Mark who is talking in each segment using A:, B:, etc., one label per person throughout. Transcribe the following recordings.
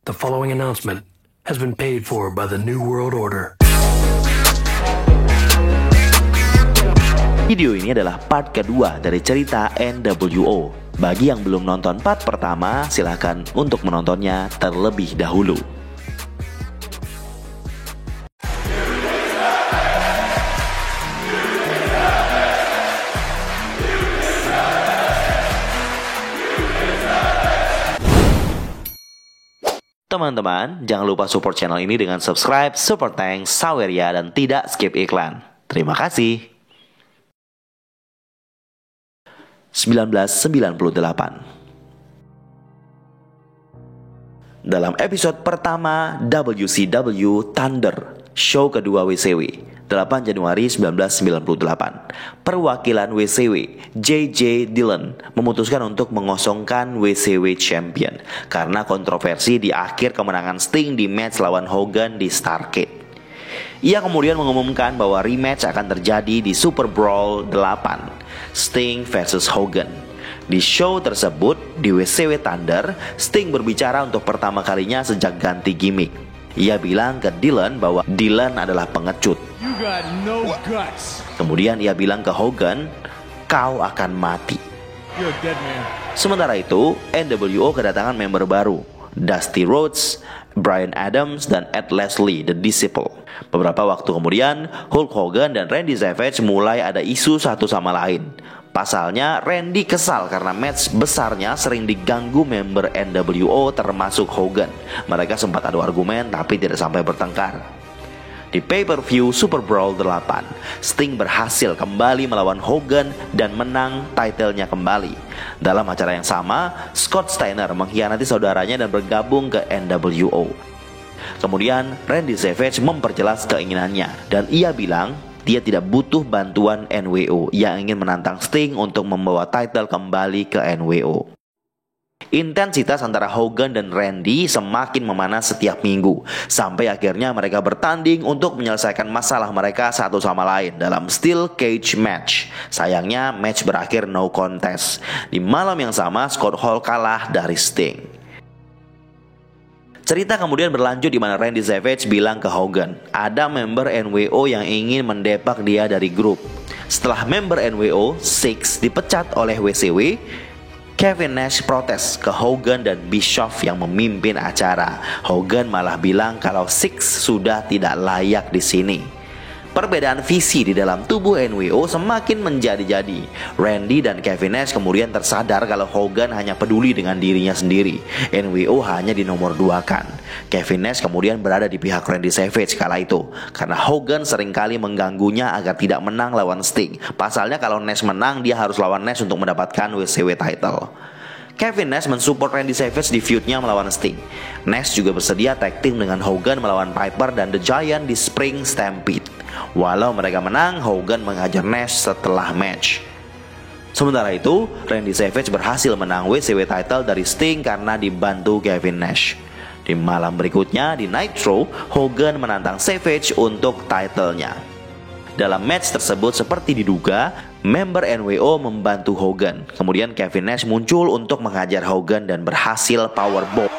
A: The following announcement has been paid for by the New World Order.
B: Video ini adalah part kedua dari cerita NWO. Bagi yang belum nonton part pertama, silahkan untuk menontonnya terlebih dahulu. Teman-teman, jangan lupa support channel ini dengan subscribe, super thanks, Saweria, dan tidak skip iklan. Terima kasih. 1998. Dalam episode pertama WCW Thunder, show kedua WCW, 8 Januari 1998, perwakilan WCW, JJ Dillon, memutuskan untuk mengosongkan WCW Champion karena kontroversi di akhir kemenangan Sting di match lawan Hogan di Starrcade. Ia kemudian mengumumkan bahwa rematch akan terjadi di Super Brawl 8, Sting versus Hogan. Di show tersebut, di WCW Thunder, Sting berbicara untuk pertama kalinya sejak ganti gimmick. Ia bilang ke Dillon bahwa Dillon adalah pengecut.
C: You got no guts.
B: Kemudian ia bilang ke Hogan, kau akan mati.
C: You're a dead man.
B: Sementara itu, NWO kedatangan member baru, Dusty Rhodes, Bryan Adams, dan Ed Leslie, The Disciple. Beberapa waktu kemudian, Hulk Hogan dan Randy Savage mulai ada isu satu sama lain. Pasalnya, Randy kesal karena match besarnya sering diganggu member NWO termasuk Hogan. Mereka sempat adu argumen tapi tidak sampai bertengkar. Di pay-per-view Super Brawl 8, Sting berhasil kembali melawan Hogan dan menang title-nya kembali. Dalam acara yang sama, Scott Steiner mengkhianati saudaranya dan bergabung ke NWO. Kemudian, Randy Savage memperjelas keinginannya dan ia bilang dia tidak butuh bantuan NWO yang ingin menantang Sting untuk membawa title kembali ke NWO. Intensitas antara Hogan dan Randy semakin memanas setiap minggu, sampai akhirnya mereka bertanding untuk menyelesaikan masalah mereka satu sama lain dalam Steel Cage Match. Sayangnya match berakhir no contest. Di malam yang sama, Scott Hall kalah dari Sting. Cerita kemudian berlanjut di mana Randy Savage bilang ke Hogan, ada member NWO yang ingin mendepak dia dari grup. Setelah member NWO, Six, dipecat oleh WCW, Kevin Nash protes ke Hogan dan Bischoff yang memimpin acara. Hogan malah bilang kalau Six sudah tidak layak di sini. Perbedaan visi di dalam tubuh NWO semakin menjadi-jadi. Randy dan Kevin Nash kemudian tersadar kalau Hogan hanya peduli dengan dirinya sendiri. NWO hanya dinomor duakan. Kevin Nash kemudian berada di pihak Randy Savage kala itu, karena Hogan seringkali mengganggunya agar tidak menang lawan Sting. Pasalnya kalau Nash menang, dia harus lawan Nash untuk mendapatkan WCW title. Kevin Nash mensupport Randy Savage di feud-nya melawan Sting. Nash juga bersedia tag team dengan Hogan melawan Piper dan The Giant di Spring Stampede. Walau mereka menang, Hogan menghajar Nash setelah match. Sementara itu, Randy Savage berhasil menang WCW title dari Sting karena dibantu Kevin Nash. Di malam berikutnya, di Nitro, Hogan menantang Savage untuk titlenya. Dalam match tersebut seperti diduga, member NWO membantu Hogan. Kemudian Kevin Nash muncul untuk menghajar Hogan dan berhasil powerbomb.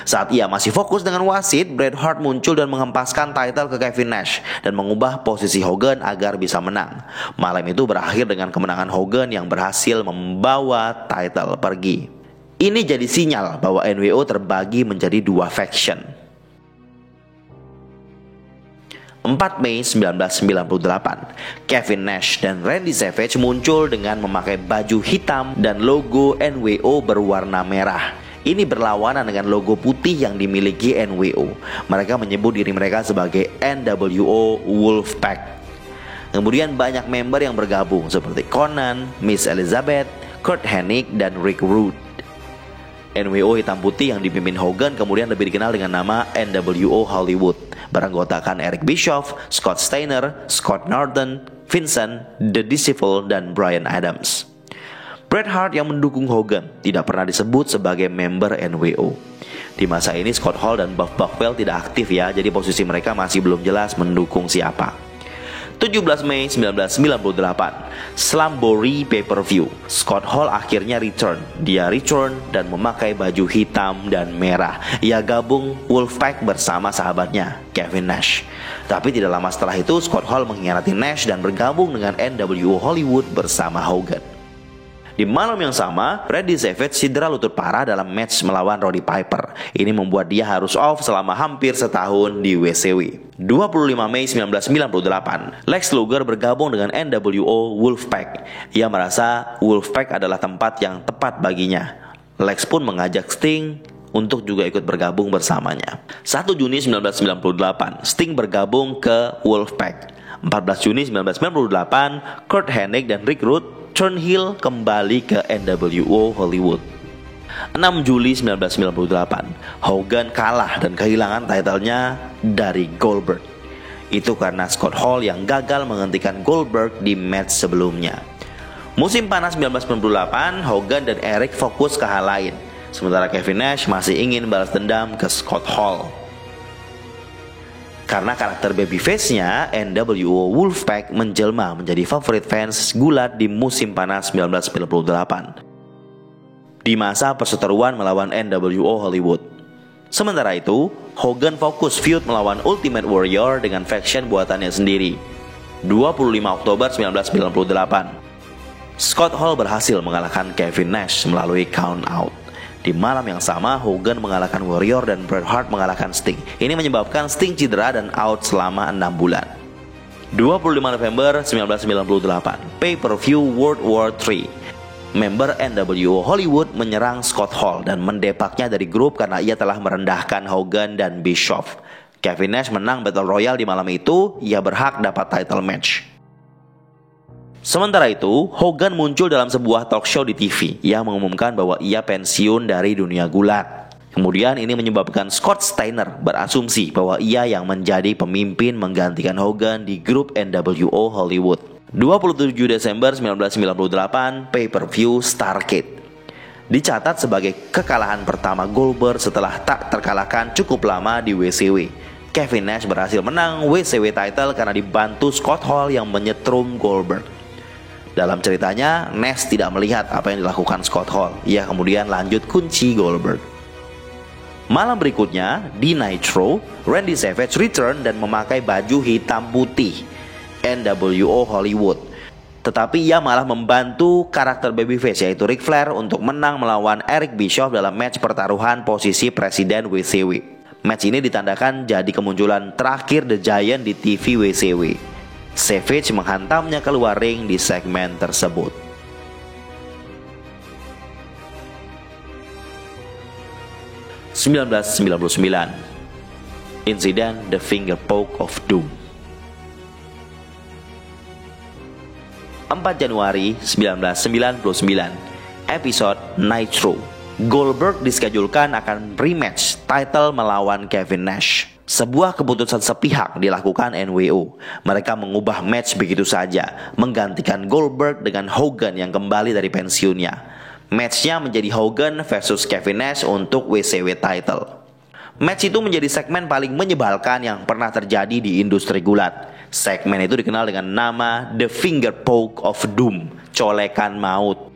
B: Saat ia masih fokus dengan wasit, Bret Hart muncul dan menghempaskan title ke Kevin Nash dan mengubah posisi Hogan agar bisa menang. Malam itu berakhir dengan kemenangan Hogan yang berhasil membawa title pergi. Ini jadi sinyal bahwa NWO terbagi menjadi dua faction. 4 Mei 1998, Kevin Nash dan Randy Savage muncul dengan memakai baju hitam dan logo NWO berwarna merah. Ini berlawanan dengan logo putih yang dimiliki NWO. Mereka menyebut diri mereka sebagai NWO Wolfpack. Kemudian banyak member yang bergabung seperti Conan, Miss Elizabeth, Kurt Hennig, dan Rick Rude. NWO hitam putih yang dipimpin Hogan kemudian lebih dikenal dengan nama NWO Hollywood, beranggotakan Eric Bischoff, Scott Steiner, Scott Norton, Vincent, The Disciple, dan Bryan Adams. Bret Hart yang mendukung Hogan tidak pernah disebut sebagai member NWO. Di masa ini Scott Hall dan Buff Bagwell tidak aktif ya, jadi posisi mereka masih belum jelas mendukung siapa. 17 Mei 1998, Slamboree Pay-Per-View. Scott Hall akhirnya return. Dia return dan memakai baju hitam dan merah. Ia gabung Wolfpack bersama sahabatnya, Kevin Nash. Tapi tidak lama setelah itu, Scott Hall mengkhianati Nash dan bergabung dengan NWO Hollywood bersama Hogan. Di malam yang sama, Randy Savage cedera lutut parah dalam match melawan Roddy Piper. Ini membuat dia harus off selama hampir setahun di WCW. 25 Mei 1998, Lex Luger bergabung dengan NWO Wolfpack. Ia merasa Wolfpack adalah tempat yang tepat baginya. Lex pun mengajak Sting untuk juga ikut bergabung bersamanya. 1 Juni 1998, Sting bergabung ke Wolfpack. 14 Juni 1998, Curt Hennig dan Rick Rude turn heel kembali ke NWO Hollywood. 6 Juli 1998, Hogan kalah dan kehilangan titlenya dari Goldberg. Itu karena Scott Hall yang gagal menghentikan Goldberg di match sebelumnya. Musim panas 1998, Hogan dan Eric fokus ke hal lain, sementara Kevin Nash masih ingin balas dendam ke Scott Hall. Karena karakter babyface-nya, NWO Wolfpack menjelma menjadi favorit fans gulat di musim panas 1998. Di masa perseteruan melawan NWO Hollywood. Sementara itu, Hogan fokus feud melawan Ultimate Warrior dengan faction buatannya sendiri. 25 Oktober 1998, Scott Hall berhasil mengalahkan Kevin Nash melalui count out. Di malam yang sama, Hogan mengalahkan Warrior dan Bret Hart mengalahkan Sting. Ini menyebabkan Sting cedera dan out selama 6 bulan. 25 November 1998, Pay-Per-View World War III. Member NWO Hollywood menyerang Scott Hall dan mendepaknya dari grup karena ia telah merendahkan Hogan dan Bischoff. Kevin Nash menang Battle Royale di malam itu, ia berhak dapat title match. Sementara itu, Hogan muncul dalam sebuah talk show di TV yang mengumumkan bahwa ia pensiun dari dunia gulat. Kemudian ini menyebabkan Scott Steiner berasumsi bahwa ia yang menjadi pemimpin menggantikan Hogan di grup NWO Hollywood. 27 Desember 1998, Pay-Per-View Starrcade. Dicatat sebagai kekalahan pertama Goldberg setelah tak terkalahkan cukup lama di WCW. Kevin Nash berhasil menang WCW title karena dibantu Scott Hall yang menyetrum Goldberg. Dalam ceritanya, Nash tidak melihat apa yang dilakukan Scott Hall. Ia kemudian lanjut kunci Goldberg. Malam berikutnya, di Nitro, Randy Savage return dan memakai baju hitam putih NWO Hollywood. Tetapi ia malah membantu karakter babyface yaitu Ric Flair untuk menang melawan Eric Bischoff dalam match pertaruhan posisi presiden WCW. Match ini ditandakan jadi kemunculan terakhir The Giant di TV WCW. Savage menghantamnya keluar ring di segmen tersebut. Insiden The Finger Poke of Doom. 4 Januari 1999, episode Nitro. Goldberg diskejulkan akan rematch title melawan Kevin Nash. Sebuah keputusan sepihak dilakukan NWO. Mereka mengubah match begitu saja, menggantikan Goldberg dengan Hogan yang kembali dari pensiunnya. Matchnya menjadi Hogan versus Kevin Nash untuk WCW title. Match itu menjadi segmen paling menyebalkan yang pernah terjadi di industri gulat. Segmen itu dikenal dengan nama The Finger Poke of Doom, colekan maut.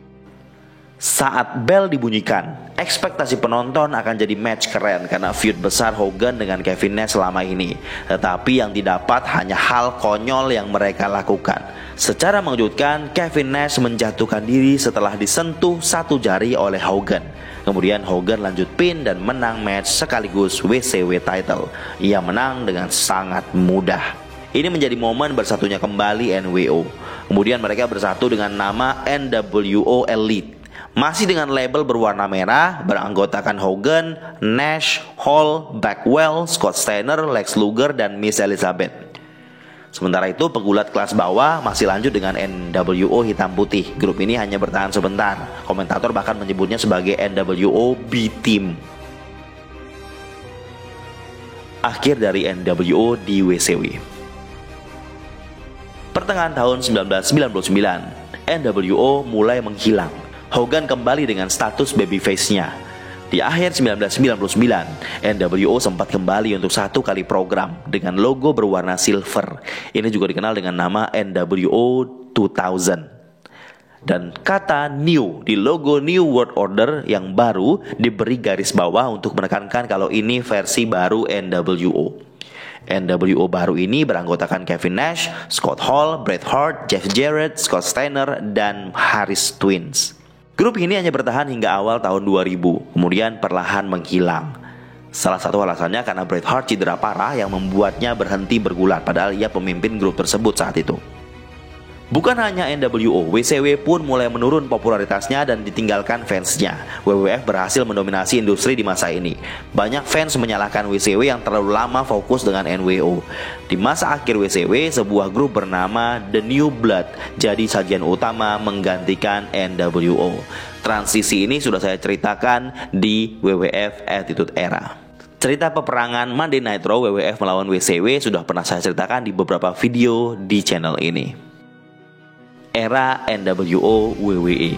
B: Saat bel dibunyikan, ekspektasi penonton akan jadi match keren karena feud besar Hogan dengan Kevin Nash selama ini. Tetapi yang didapat hanya hal konyol yang mereka lakukan. Secara mengejutkan, Kevin Nash menjatuhkan diri setelah disentuh satu jari oleh Hogan. Kemudian Hogan lanjut pin dan menang match sekaligus WCW title. Ia menang dengan sangat mudah. Ini menjadi momen bersatunya kembali NWO. Kemudian mereka bersatu dengan nama NWO Elite. Masih dengan label berwarna merah, beranggotakan Hogan, Nash, Hall, Bagwell, Scott Steiner, Lex Luger, dan Miss Elizabeth. Sementara itu pegulat kelas bawah masih lanjut dengan NWO hitam putih. Grup ini hanya bertahan sebentar. Komentator bahkan menyebutnya sebagai NWO B-Team. Akhir dari NWO di WCW. Pertengahan tahun 1999, NWO mulai menghilang. Hogan kembali dengan status babyface-nya. Di akhir 1999, NWO sempat kembali untuk satu kali program dengan logo berwarna silver. Ini juga dikenal dengan nama NWO 2000. Dan kata new di logo New World Order yang baru diberi garis bawah untuk menekankan kalau ini versi baru NWO. NWO baru ini beranggotakan Kevin Nash, Scott Hall, Bret Hart, Jeff Jarrett, Scott Steiner, dan Harris Twins. Grup ini hanya bertahan hingga awal tahun 2000, kemudian perlahan menghilang. Salah satu alasannya karena Bret Hart cedera parah yang membuatnya berhenti bergulat, padahal ia pemimpin grup tersebut saat itu. Bukan hanya NWO, WCW pun mulai menurun popularitasnya dan ditinggalkan fansnya. WWF berhasil mendominasi industri di masa ini. Banyak fans menyalahkan WCW yang terlalu lama fokus dengan NWO. Di masa akhir WCW, sebuah grup bernama The New Blood jadi sajian utama menggantikan NWO. Transisi ini sudah saya ceritakan di WWF Attitude Era. Cerita peperangan Monday Night Raw WWF melawan WCW sudah pernah saya ceritakan di beberapa video di channel ini. Era NWO WWE.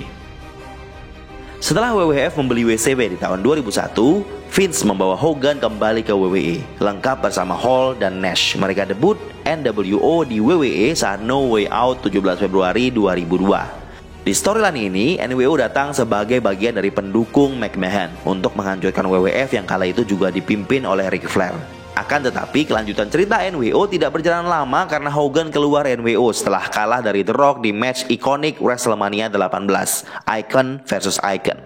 B: Setelah WWF membeli WCW di tahun 2001, Vince membawa Hogan kembali ke WWE, lengkap bersama Hall dan Nash. Mereka debut NWO di WWE saat No Way Out 17 Februari 2002. Di storyline ini, NWO datang sebagai bagian dari pendukung McMahon untuk menghancurkan WWF yang kala itu juga dipimpin oleh Ric Flair. Akan tetapi kelanjutan cerita NWO tidak berjalan lama karena Hogan keluar NWO setelah kalah dari The Rock di match ikonik WrestleMania 18, Icon versus Icon.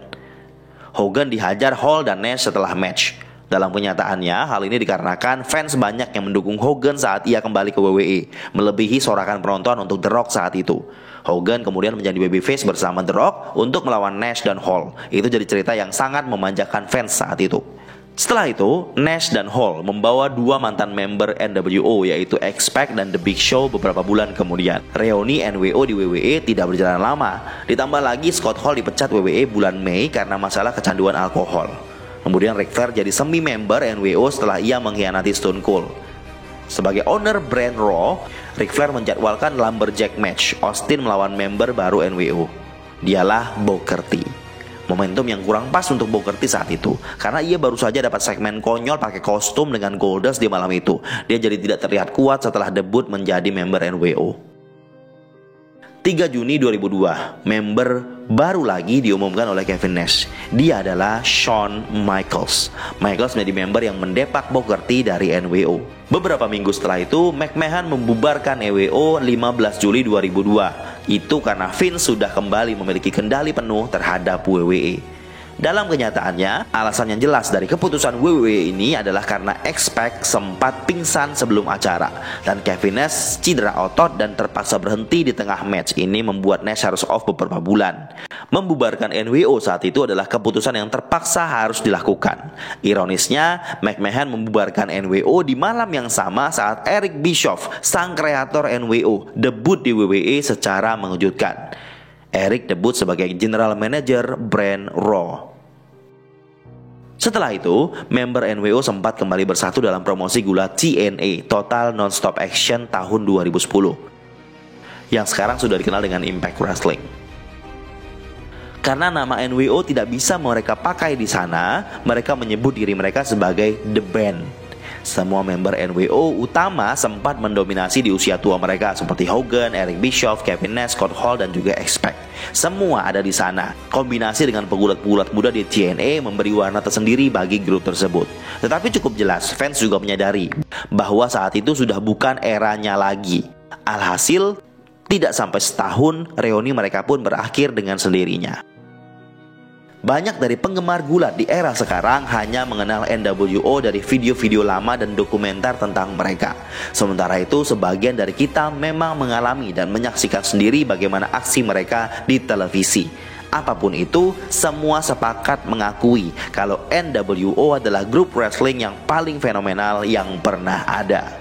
B: Hogan dihajar Hall dan Nash setelah match. Dalam kenyataannya, hal ini dikarenakan fans banyak yang mendukung Hogan saat ia kembali ke WWE, melebihi sorakan penonton untuk The Rock saat itu. Hogan kemudian menjadi babyface bersama The Rock untuk melawan Nash dan Hall. Itu jadi cerita yang sangat memanjakan fans saat itu. Setelah itu, Nash dan Hall membawa dua mantan member NWO yaitu X-Pac dan The Big Show beberapa bulan kemudian. Reuni NWO di WWE tidak berjalan lama. Ditambah lagi Scott Hall dipecat WWE bulan Mei karena masalah kecanduan alkohol. Kemudian Ric Flair jadi semi-member NWO setelah ia mengkhianati Stone Cold. Sebagai owner brand Raw, Ric Flair menjadwalkan Lumberjack match Austin melawan member baru NWO. Dialah Booker T. Momentum yang kurang pas untuk Booker T saat itu, karena ia baru saja dapat segmen konyol pakai kostum dengan Goldust di malam itu. Dia jadi tidak terlihat kuat setelah debut menjadi member NWO. 3 Juni 2002, member baru lagi diumumkan oleh Kevin Nash. Dia adalah Shawn Michaels. Michaels menjadi member yang mendepak Booker T dari NWO. Beberapa minggu setelah itu, McMahon membubarkan NWO 15 Juli 2002. Itu karena Vince sudah kembali memiliki kendali penuh terhadap WWE. Dalam kenyataannya, alasan yang jelas dari keputusan WWE ini adalah karena X-Pac sempat pingsan sebelum acara dan Kevin Nash cedera otot dan terpaksa berhenti di tengah match. Ini membuat Nash harus off beberapa bulan. Membubarkan NWO saat itu adalah keputusan yang terpaksa harus dilakukan. Ironisnya, McMahon membubarkan NWO di malam yang sama saat Eric Bischoff, sang kreator NWO, debut di WWE secara mengejutkan. Eric debut sebagai General Manager brand Raw. Setelah itu, member NWO sempat kembali bersatu dalam promosi gulat TNA, Total Non-Stop Action tahun 2010, yang sekarang sudah dikenal dengan Impact Wrestling. Karena nama NWO tidak bisa mereka pakai di sana, mereka menyebut diri mereka sebagai The Band. Semua member NWO utama sempat mendominasi di usia tua mereka seperti Hogan, Eric Bischoff, Kevin Nash, Scott Hall, dan juga X-Pac. Semua ada di sana. Kombinasi dengan pegulat-pegulat muda di TNA memberi warna tersendiri bagi grup tersebut. Tetapi cukup jelas, fans juga menyadari bahwa saat itu sudah bukan eranya lagi. Alhasil, tidak sampai setahun, reuni mereka pun berakhir dengan sendirinya. Banyak dari penggemar gulat di era sekarang hanya mengenal NWO dari video-video lama dan dokumenter tentang mereka. Sementara itu, sebagian dari kita memang mengalami dan menyaksikan sendiri bagaimana aksi mereka di televisi. Apapun itu, semua sepakat mengakui kalau NWO adalah grup wrestling yang paling fenomenal yang pernah ada.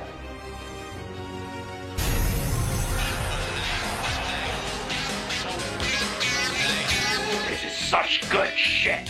A: This is such good shit.